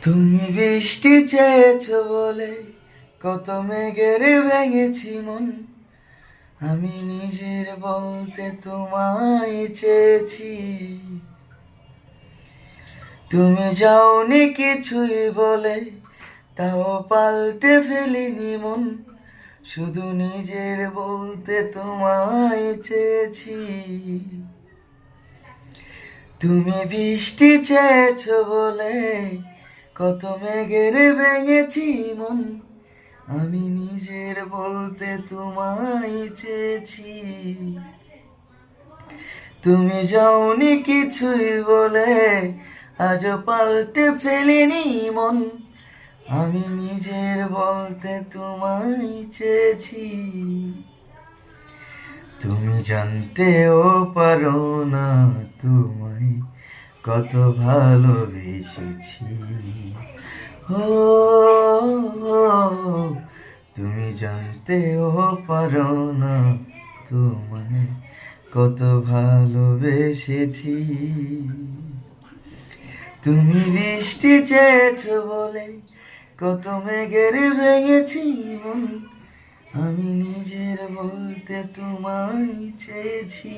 তুমি বৃষ্টি চেয়েছো বলে কত মেঘের ভেঙেছি মন, আমি নিজের বলতে তোমায় চেয়েছি। তুমি যাওনি কিছুই বলে, তাও পাল্টে ফেলিনি মন, শুধু নিজের বলতে তোমায় চেয়েছি। তুমি বৃষ্টি চেয়েছো বলে কত মেঘের ভেঙেছি মন, আমি নিজের বলতে তোমায় চেয়েছি। তুমি যাওনি কিছুই বলে, আজও পাল্টে ফেলিনি মন, আমি নিজের বলতে তোমায় চেয়েছি। তুমি জানতেও পারো না তোমায় কত ভালোবেসেছি। ও তুমি জানতেও পারো না তোমায় কত ভালোবেসেছি। তুমি বৃষ্টি চেয়েছো বলে কত মেঘের ভেঙেছি মন, আমি নিজের বলতে তোমায় চেয়েছি।